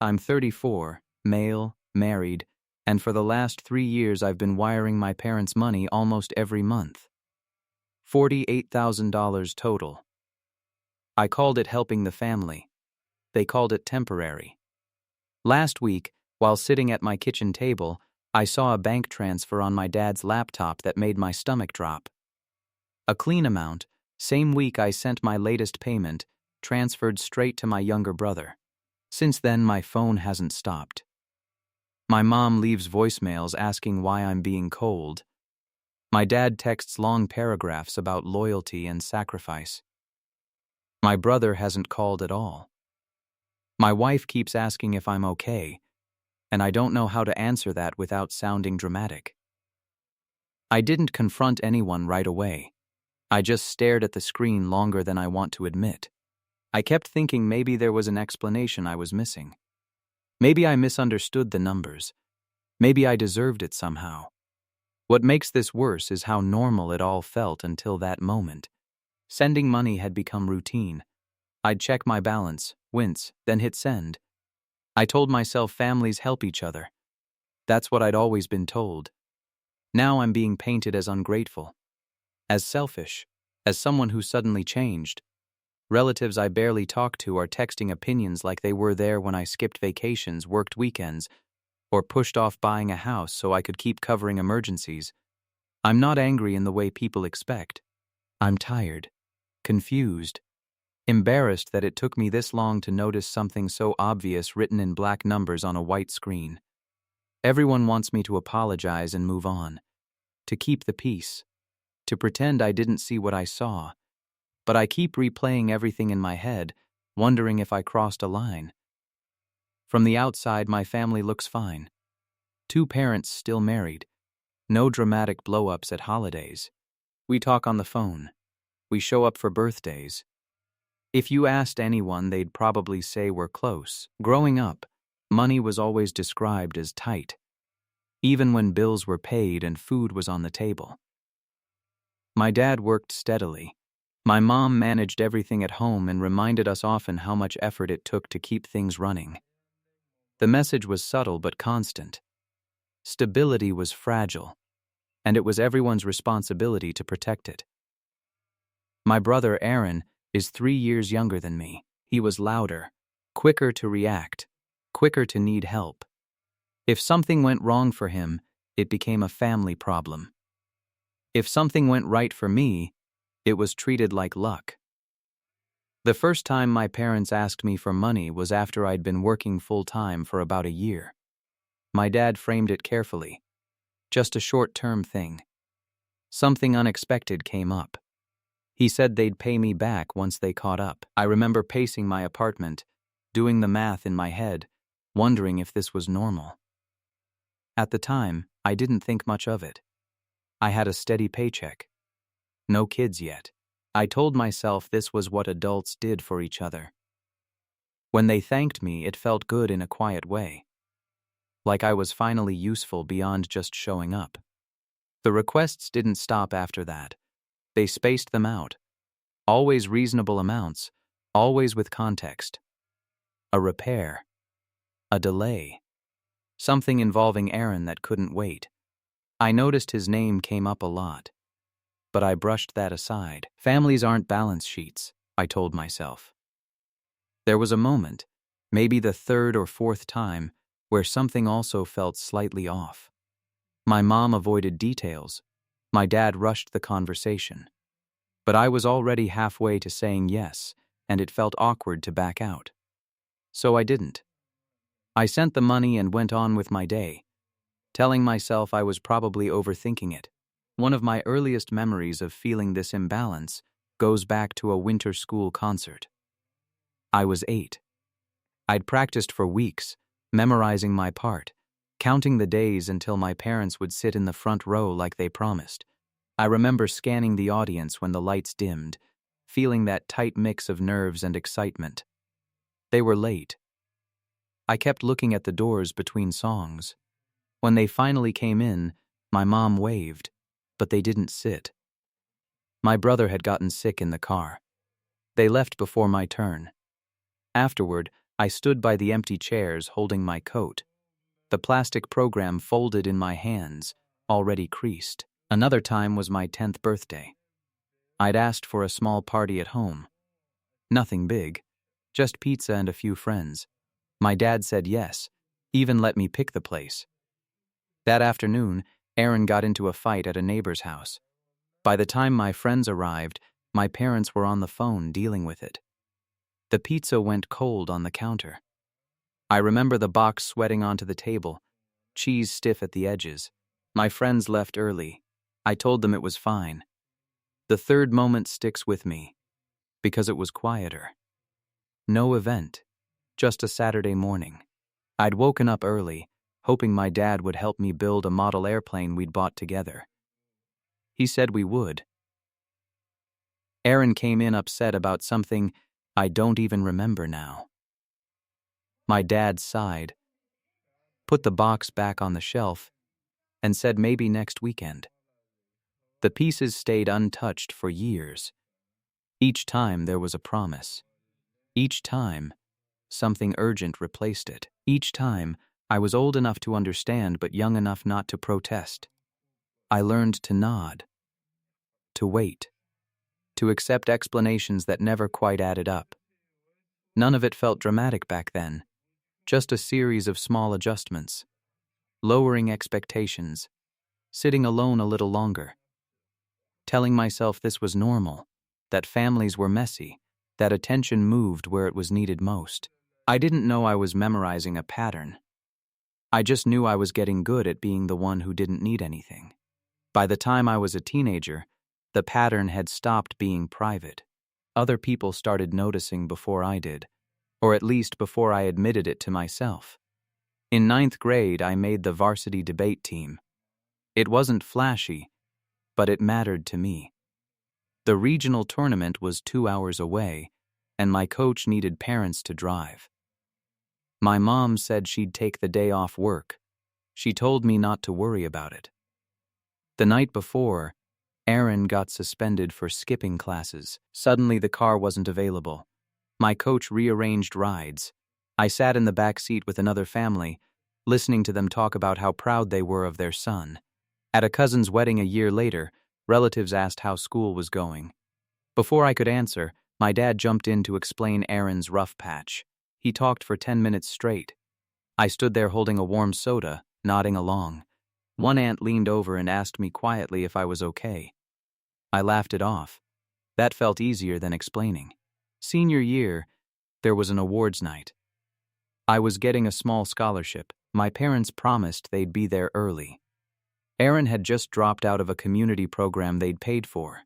I'm 34, male, married, and for the last 3 years I've been wiring my parents' money almost every month. $48,000 total. I called it helping the family. They called it temporary. Last week, while sitting at my kitchen table, I saw a bank transfer on my dad's laptop that made my stomach drop. A clean amount, same week I sent my latest payment, transferred straight to my younger brother. Since then, my phone hasn't stopped. My mom leaves voicemails asking why I'm being cold. My dad texts long paragraphs about loyalty and sacrifice. My brother hasn't called at all. My wife keeps asking if I'm okay, and I don't know how to answer that without sounding dramatic. I didn't confront anyone right away. I just stared at the screen longer than I want to admit. I kept thinking maybe there was an explanation I was missing. Maybe I misunderstood the numbers. Maybe I deserved it somehow. What makes this worse is how normal it all felt until that moment. Sending money had become routine. I'd check my balance, wince, then hit send. I told myself families help each other. That's what I'd always been told. Now I'm being painted as ungrateful, as selfish, as someone who suddenly changed. Relatives I barely talk to are texting opinions like they were there when I skipped vacations, worked weekends, or pushed off buying a house so I could keep covering emergencies. I'm not angry in the way people expect. I'm tired, confused, embarrassed that it took me this long to notice something so obvious written in black numbers on a white screen. Everyone wants me to apologize and move on, to keep the peace, to pretend I didn't see what I saw, but I keep replaying everything in my head, wondering if I crossed a line. From the outside, my family looks fine. 2 parents still married. No dramatic blow-ups at holidays. We talk on the phone. We show up for birthdays. If you asked anyone, they'd probably say we're close. Growing up, money was always described as tight, even when bills were paid and food was on the table. My dad worked steadily. My mom managed everything at home and reminded us often how much effort it took to keep things running. The message was subtle but constant. Stability was fragile, and it was everyone's responsibility to protect it. My brother, Aaron, is 3 years younger than me. He was louder, quicker to react, quicker to need help. If something went wrong for him, it became a family problem. If something went right for me, it was treated like luck. The first time my parents asked me for money was after I'd been working full-time for about a year. My dad framed it carefully. Just a short-term thing. Something unexpected came up. He said they'd pay me back once they caught up. I remember pacing my apartment, doing the math in my head, wondering if this was normal. At the time, I didn't think much of it. I had a steady paycheck. No kids yet. I told myself this was what adults did for each other. When they thanked me, it felt good in a quiet way. Like I was finally useful beyond just showing up. The requests didn't stop after that. They spaced them out. Always reasonable amounts, always with context. A repair. A delay. Something involving Aaron that couldn't wait. I noticed his name came up a lot. But I brushed that aside. Families aren't balance sheets, I told myself. There was a moment, maybe the 3rd or 4th time, where something also felt slightly off. My mom avoided details. My dad rushed the conversation. But I was already halfway to saying yes, and it felt awkward to back out. So I didn't. I sent the money and went on with my day, telling myself I was probably overthinking it. One of my earliest memories of feeling this imbalance goes back to a winter school concert. I was 8. I'd practiced for weeks, memorizing my part, counting the days until my parents would sit in the front row like they promised. I remember scanning the audience when the lights dimmed, feeling that tight mix of nerves and excitement. They were late. I kept looking at the doors between songs. When they finally came in, my mom waved, but they didn't sit. My brother had gotten sick in the car. They left before my turn. Afterward, I stood by the empty chairs holding my coat, the plastic program folded in my hands, already creased. Another time was my 10th birthday. I'd asked for a small party at home. Nothing big, just pizza and a few friends. My dad said yes, even let me pick the place. That afternoon, Aaron got into a fight at a neighbor's house. By the time my friends arrived, my parents were on the phone dealing with it. The pizza went cold on the counter. I remember the box sweating onto the table, cheese stiff at the edges. My friends left early. I told them it was fine. The third moment sticks with me, because it was quieter. No event, just a Saturday morning. I'd woken up early, hoping my dad would help me build a model airplane we'd bought together. He said we would. Aaron came in upset about something I don't even remember now. My dad sighed, put the box back on the shelf, and said maybe next weekend. The pieces stayed untouched for years. Each time there was a promise. Each time, something urgent replaced it. Each time, I was old enough to understand but young enough not to protest. I learned to nod, to wait, to accept explanations that never quite added up. None of it felt dramatic back then, just a series of small adjustments, lowering expectations, sitting alone a little longer, telling myself this was normal, that families were messy, that attention moved where it was needed most. I didn't know I was memorizing a pattern. I just knew I was getting good at being the one who didn't need anything. By the time I was a teenager, the pattern had stopped being private. Other people started noticing before I did, or at least before I admitted it to myself. In 9th grade, I made the varsity debate team. It wasn't flashy, but it mattered to me. The regional tournament was 2 hours away, and my coach needed parents to drive. My mom said she'd take the day off work. She told me not to worry about it. The night before, Aaron got suspended for skipping classes. Suddenly the car wasn't available. My coach rearranged rides. I sat in the back seat with another family, listening to them talk about how proud they were of their son. At a cousin's wedding a year later, relatives asked how school was going. Before I could answer, my dad jumped in to explain Aaron's rough patch. He talked for 10 minutes straight. I stood there holding a warm soda, nodding along. One aunt leaned over and asked me quietly if I was okay. I laughed it off. That felt easier than explaining. Senior year, there was an awards night. I was getting a small scholarship. My parents promised they'd be there early. Aaron had just dropped out of a community program they'd paid for.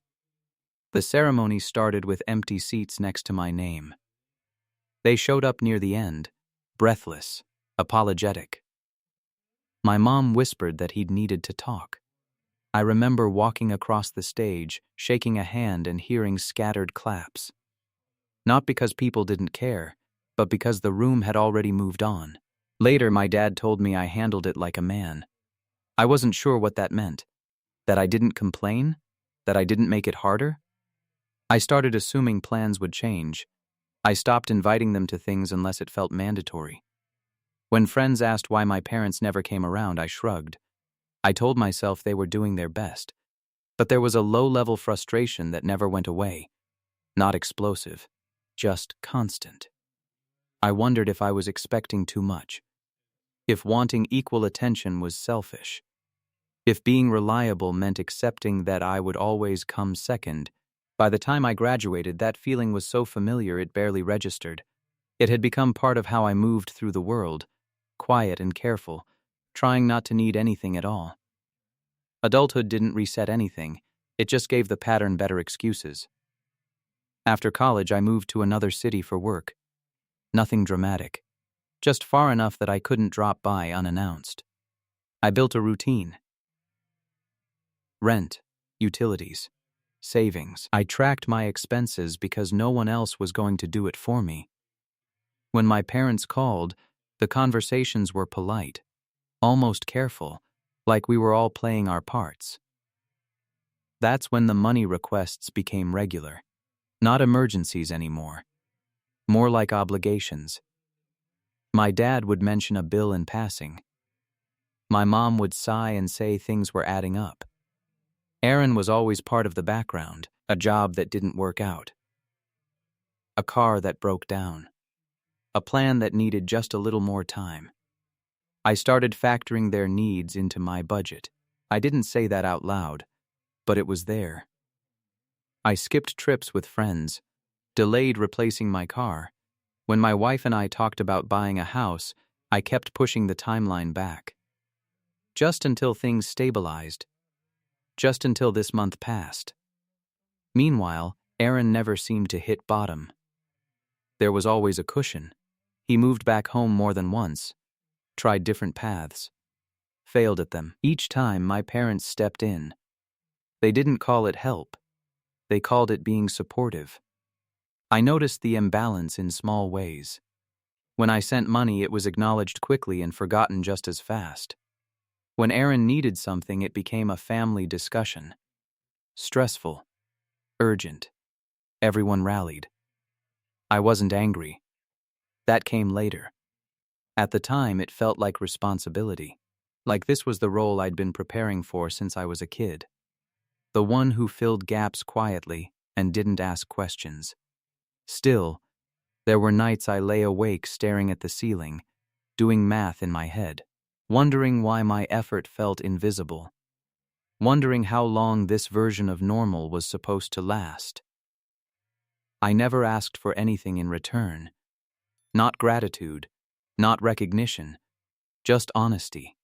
The ceremony started with empty seats next to my name. They showed up near the end, breathless, apologetic. My mom whispered that he'd needed to talk. I remember walking across the stage, shaking a hand and hearing scattered claps. Not because people didn't care, but because the room had already moved on. Later, my dad told me I handled it like a man. I wasn't sure what that meant. That I didn't complain? That I didn't make it harder? I started assuming plans would change. I stopped inviting them to things unless it felt mandatory. When friends asked why my parents never came around, I shrugged. I told myself they were doing their best. But there was a low-level frustration that never went away. Not explosive, just constant. I wondered if I was expecting too much. If wanting equal attention was selfish. If being reliable meant accepting that I would always come second. By the time I graduated, that feeling was so familiar it barely registered. It had become part of how I moved through the world, quiet and careful, trying not to need anything at all. Adulthood didn't reset anything, it just gave the pattern better excuses. After college, I moved to another city for work. Nothing dramatic, just far enough that I couldn't drop by unannounced. I built a routine. Rent, utilities, savings. I tracked my expenses because no one else was going to do it for me. When my parents called, the conversations were polite, almost careful, like we were all playing our parts. That's when the money requests became regular. Not emergencies anymore. More like obligations. My dad would mention a bill in passing. My mom would sigh and say things were adding up. Aaron was always part of the background, a job that didn't work out, a car that broke down, a plan that needed just a little more time. I started factoring their needs into my budget. I didn't say that out loud, but it was there. I skipped trips with friends, delayed replacing my car. When my wife and I talked about buying a house, I kept pushing the timeline back. Just until things stabilized. Just until this month passed. Meanwhile, Aaron never seemed to hit bottom. There was always a cushion. He moved back home more than once, tried different paths, failed at them. Each time, my parents stepped in. They didn't call it help. They called it being supportive. I noticed the imbalance in small ways. When I sent money, it was acknowledged quickly and forgotten just as fast. When Aaron needed something, it became a family discussion. Stressful, urgent. Everyone rallied. I wasn't angry. That came later. At the time, it felt like responsibility. Like this was the role I'd been preparing for since I was a kid. The one who filled gaps quietly and didn't ask questions. Still, there were nights I lay awake staring at the ceiling, doing math in my head, wondering why my effort felt invisible, wondering how long this version of normal was supposed to last. I never asked for anything in return. Not gratitude, not recognition, just honesty.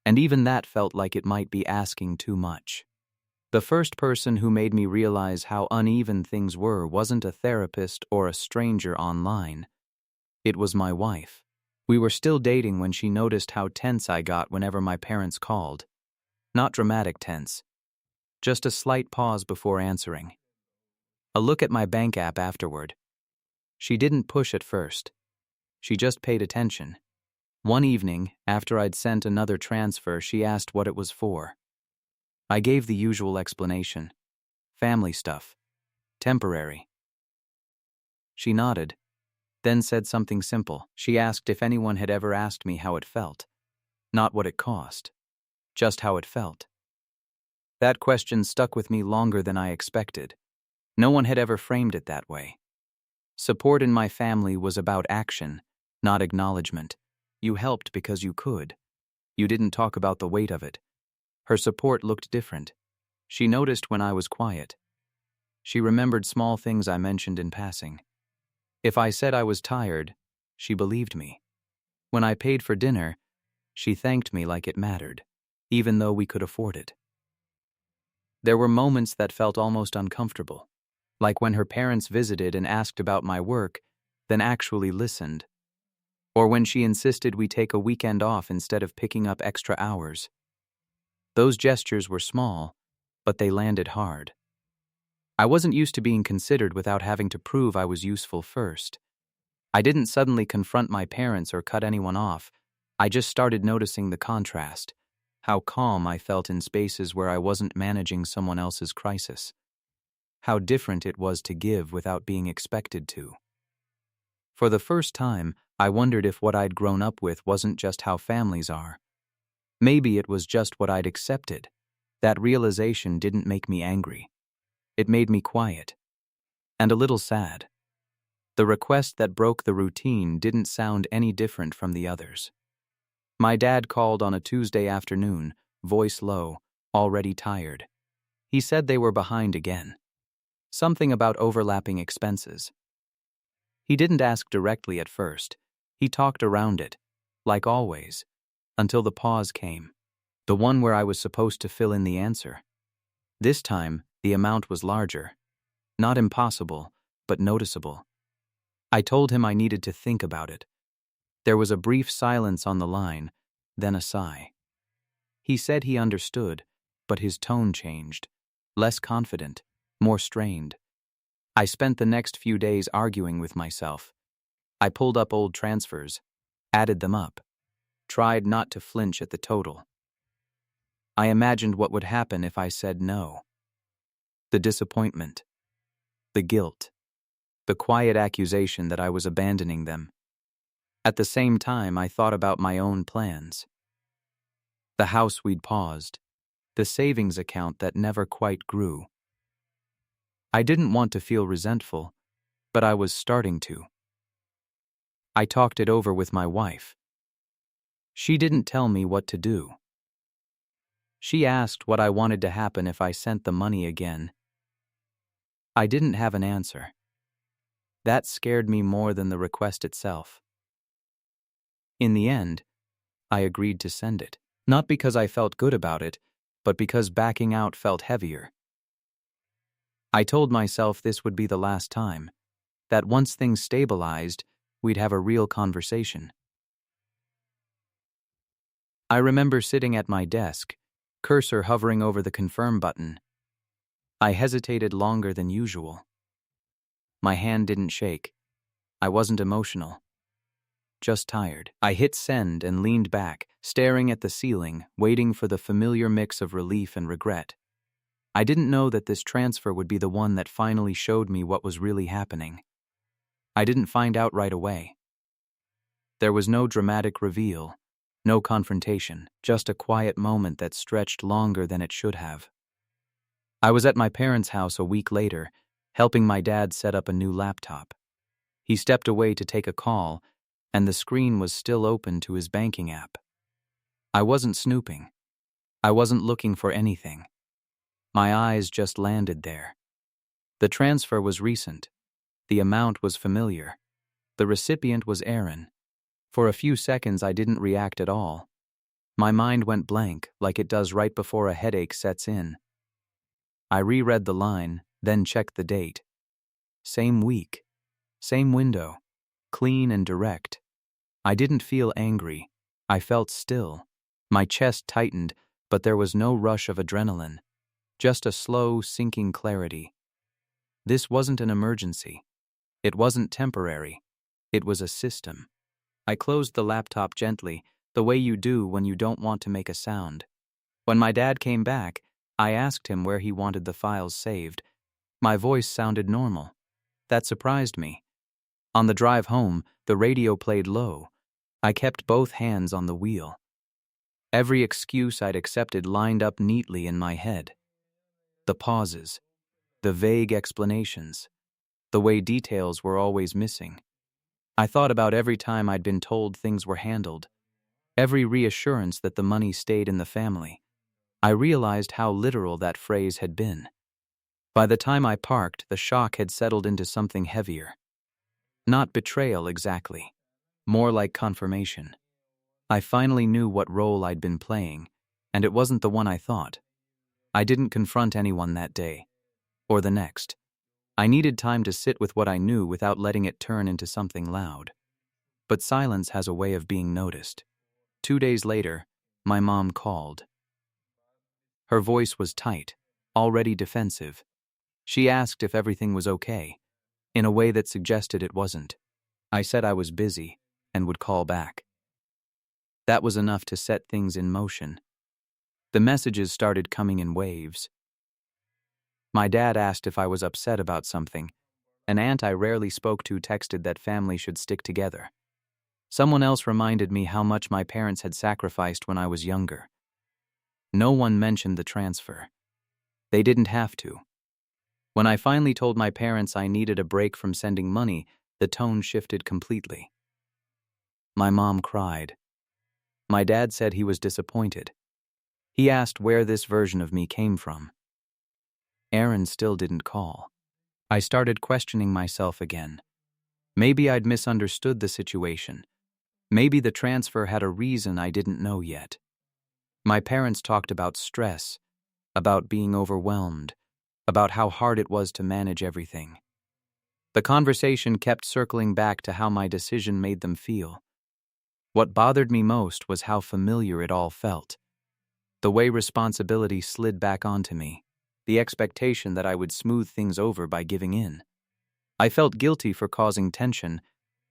And even that felt like it might be asking too much. The first person who made me realize how uneven things were wasn't a therapist or a stranger online. It was my wife. We were still dating when she noticed how tense I got whenever my parents called. Not dramatic tense. Just a slight pause before answering. A look at my bank app afterward. She didn't push at first. She just paid attention. One evening, after I'd sent another transfer, she asked what it was for. I gave the usual explanation. Family stuff. Temporary. She nodded, then said something simple. She asked if anyone had ever asked me how it felt. Not what it cost. Just how it felt. That question stuck with me longer than I expected. No one had ever framed it that way. Support in my family was about action, not acknowledgement. You helped because you could. You didn't talk about the weight of it. Her support looked different. She noticed when I was quiet. She remembered small things I mentioned in passing. If I said I was tired, she believed me. When I paid for dinner, she thanked me like it mattered, even though we could afford it. There were moments that felt almost uncomfortable, like when her parents visited and asked about my work, then actually listened. Or when she insisted we take a weekend off instead of picking up extra hours. Those gestures were small, but they landed hard. I wasn't used to being considered without having to prove I was useful first. I didn't suddenly confront my parents or cut anyone off. I just started noticing the contrast, how calm I felt in spaces where I wasn't managing someone else's crisis. How different it was to give without being expected to. For the first time, I wondered if what I'd grown up with wasn't just how families are. Maybe it was just what I'd accepted. That realization didn't make me angry. It made me quiet. And a little sad. The request that broke the routine didn't sound any different from the others. My dad called on a Tuesday afternoon, voice low, already tired. He said they were behind again. Something about overlapping expenses. He didn't ask directly at first. He talked around it, like always, until the pause came, the one where I was supposed to fill in the answer. This time, the amount was larger. Not impossible, but noticeable. I told him I needed to think about it. There was a brief silence on the line, then a sigh. He said he understood, but his tone changed. Less confident, more strained. I spent the next few days arguing with myself. I pulled up old transfers, added them up, tried not to flinch at the total. I imagined what would happen if I said no. The disappointment, the guilt, the quiet accusation that I was abandoning them. At the same time, I thought about my own plans. The house we'd paused, the savings account that never quite grew. I didn't want to feel resentful, but I was starting to. I talked it over with my wife. She didn't tell me what to do. She asked what I wanted to happen if I sent the money again. I didn't have an answer. That scared me more than the request itself. In the end, I agreed to send it, not because I felt good about it, but because backing out felt heavier. I told myself this would be the last time, that once things stabilized, we'd have a real conversation. I remember sitting at my desk, cursor hovering over the confirm button. I hesitated longer than usual. My hand didn't shake. I wasn't emotional. Just tired. I hit send and leaned back, staring at the ceiling, waiting for the familiar mix of relief and regret. I didn't know that this transfer would be the one that finally showed me what was really happening. I didn't find out right away. There was no dramatic reveal, no confrontation, just a quiet moment that stretched longer than it should have. I was at my parents' house a week later, helping my dad set up a new laptop. He stepped away to take a call, and the screen was still open to his banking app. I wasn't snooping. I wasn't looking for anything. My eyes just landed there. The transfer was recent. The amount was familiar. The recipient was Aaron. For a few seconds, I didn't react at all. My mind went blank, like it does right before a headache sets in. I reread the line, then checked the date. Same week. Same window. Clean and direct. I didn't feel angry. I felt still. My chest tightened, but there was no rush of adrenaline. Just a slow, sinking clarity. This wasn't an emergency. It wasn't temporary. It was a system. I closed the laptop gently, the way you do when you don't want to make a sound. When my dad came back, I asked him where he wanted the files saved. My voice sounded normal. That surprised me. On the drive home, the radio played low. I kept both hands on the wheel. Every excuse I'd accepted lined up neatly in my head. The pauses, the vague explanations, the way details were always missing. I thought about every time I'd been told things were handled, every reassurance that the money stayed in the family. I realized how literal that phrase had been. By the time I parked, the shock had settled into something heavier. Not betrayal exactly, more like confirmation. I finally knew what role I'd been playing, and it wasn't the one I thought. I didn't confront anyone that day, or the next. I needed time to sit with what I knew without letting it turn into something loud. But silence has a way of being noticed. 2 days later, my mom called. Her voice was tight, already defensive. She asked if everything was okay, in a way that suggested it wasn't. I said I was busy and would call back. That was enough to set things in motion. The messages started coming in waves. My dad asked if I was upset about something. An aunt I rarely spoke to texted that family should stick together. Someone else reminded me how much my parents had sacrificed when I was younger. No one mentioned the transfer. They didn't have to. When I finally told my parents I needed a break from sending money, the tone shifted completely. My mom cried. My dad said he was disappointed. He asked where this version of me came from. Aaron still didn't call. I started questioning myself again. Maybe I'd misunderstood the situation. Maybe the transfer had a reason I didn't know yet. My parents talked about stress, about being overwhelmed, about how hard it was to manage everything. The conversation kept circling back to how my decision made them feel. What bothered me most was how familiar it all felt. The way responsibility slid back onto me, the expectation that I would smooth things over by giving in. I felt guilty for causing tension,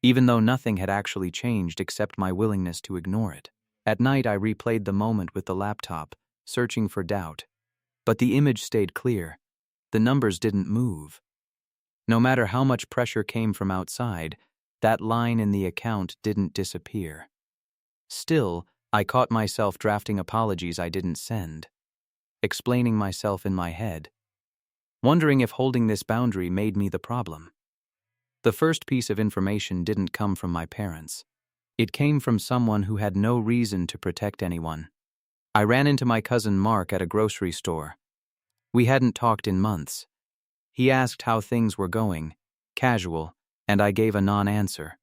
even though nothing had actually changed except my willingness to ignore it. At night, I replayed the moment with the laptop, searching for doubt. But the image stayed clear. The numbers didn't move. No matter how much pressure came from outside, That line in the account didn't disappear. Still, I caught myself drafting apologies I didn't send, explaining myself in my head, wondering if holding this boundary made me the problem. The first piece of information didn't come from my parents. It came from someone who had no reason to protect anyone. I ran into my cousin Mark at a grocery store. We hadn't talked in months. He asked how things were going, casual, and I gave a non-answer.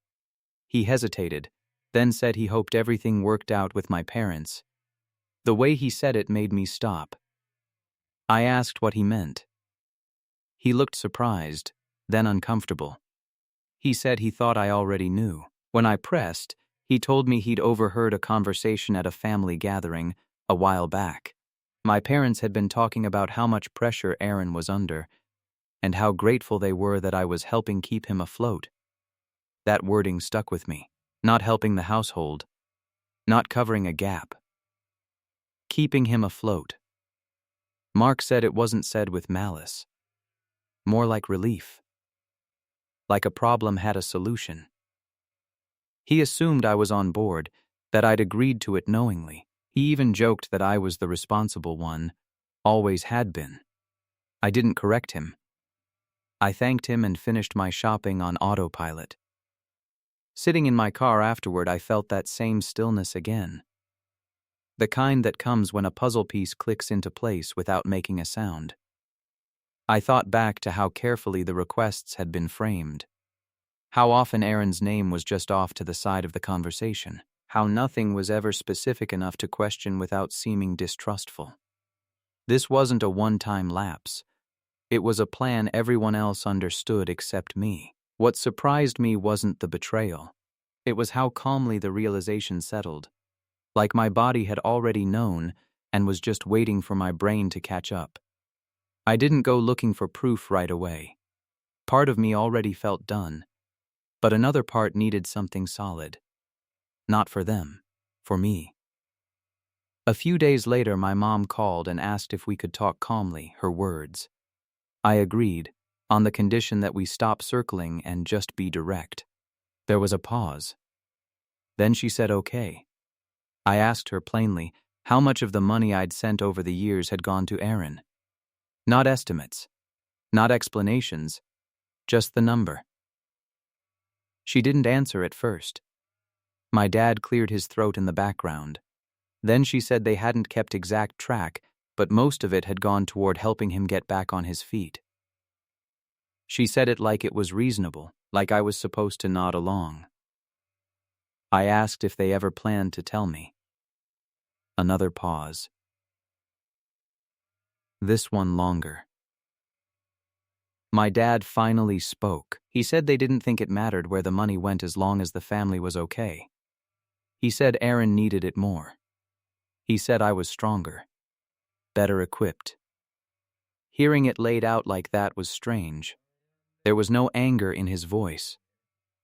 He hesitated, then said he hoped everything worked out with my parents. The way he said it made me stop. I asked what he meant. He looked surprised, then uncomfortable. He said he thought I already knew. When I pressed, he told me he'd overheard a conversation at a family gathering a while back. My parents had been talking about how much pressure Aaron was under, and how grateful they were that I was helping keep him afloat. That wording stuck with me. Not helping the household, not covering a gap. Keeping him afloat. Mark said it wasn't said with malice. More like relief. Like a problem had a solution. He assumed I was on board, that I'd agreed to it knowingly. He even joked that I was the responsible one, always had been. I didn't correct him. I thanked him and finished my shopping on autopilot. Sitting in my car afterward, I felt that same stillness again. The kind that comes when a puzzle piece clicks into place without making a sound. I thought back to how carefully the requests had been framed. How often Aaron's name was just off to the side of the conversation. How nothing was ever specific enough to question without seeming distrustful. This wasn't a one-time lapse. It was a plan everyone else understood except me. What surprised me wasn't the betrayal. It was how calmly the realization settled, like my body had already known and was just waiting for my brain to catch up. I didn't go looking for proof right away. Part of me already felt done, but another part needed something solid. Not for them, for me. A few days later, my mom called and asked if we could talk calmly, her words. I agreed, on the condition that we stop circling and just be direct. There was a pause. Then she said okay. I asked her plainly how much of the money I'd sent over the years had gone to Aaron. Not estimates, not explanations, just the number. She didn't answer at first. My dad cleared his throat in the background. Then she said they hadn't kept exact track, but most of it had gone toward helping him get back on his feet. She said it like it was reasonable, like I was supposed to nod along. I asked if they ever planned to tell me. Another pause. This one longer. My dad finally spoke. He said they didn't think it mattered where the money went as long as the family was okay. He said Aaron needed it more. He said I was stronger, better equipped. Hearing it laid out like that was strange. There was no anger in his voice,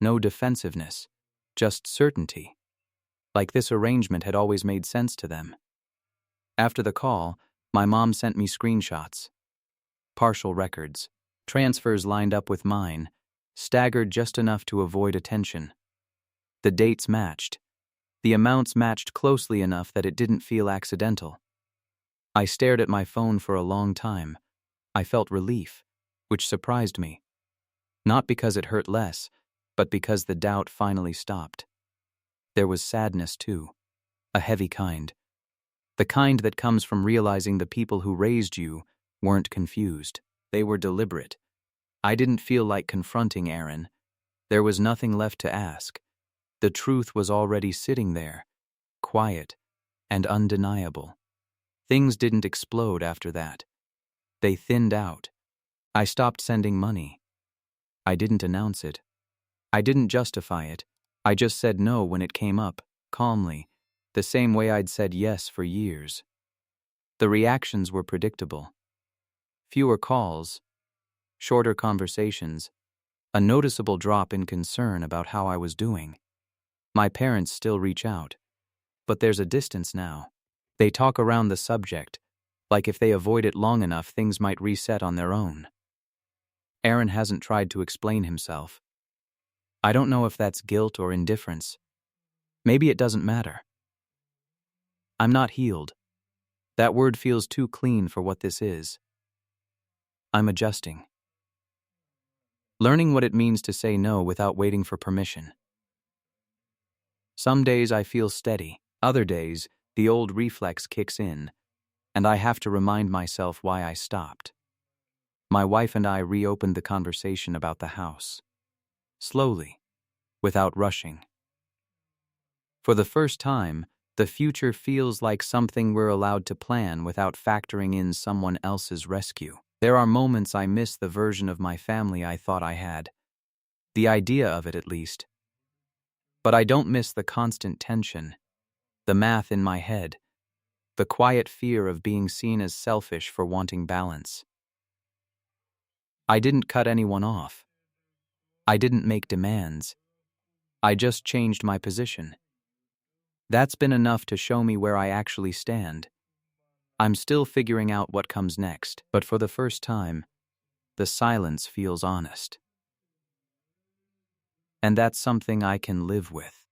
no defensiveness, just certainty, like this arrangement had always made sense to them. After the call, my mom sent me screenshots, partial records, transfers lined up with mine, staggered just enough to avoid attention. The dates matched. The amounts matched closely enough that it didn't feel accidental. I stared at my phone for a long time. I felt relief, which surprised me. Not because it hurt less, but because the doubt finally stopped. There was sadness, too, a heavy kind. The kind that comes from realizing the people who raised you weren't confused. They were deliberate. I didn't feel like confronting Aaron. There was nothing left to ask. The truth was already sitting there, quiet and undeniable. Things didn't explode after that. They thinned out. I stopped sending money. I didn't announce it. I didn't justify it. I just said no when it came up, calmly, the same way I'd said yes for years. The reactions were predictable. Fewer calls, shorter conversations, a noticeable drop in concern about how I was doing. My parents still reach out, but there's a distance now. They talk around the subject, like if they avoid it long enough, things might reset on their own. Aaron hasn't tried to explain himself. I don't know if that's guilt or indifference. Maybe it doesn't matter. I'm not healed. That word feels too clean for what this is. I'm adjusting. Learning what it means to say no without waiting for permission. Some days I feel steady. Other days, the old reflex kicks in, and I have to remind myself why I stopped. My wife and I reopened the conversation about the house. Slowly, without rushing. For the first time, the future feels like something we're allowed to plan without factoring in someone else's rescue. There are moments I miss the version of my family I thought I had. The idea of it, at least. But I don't miss the constant tension, the math in my head, the quiet fear of being seen as selfish for wanting balance. I didn't cut anyone off. I didn't make demands. I just changed my position. That's been enough to show me where I actually stand. I'm still figuring out what comes next, but for the first time, the silence feels honest. And that's something I can live with.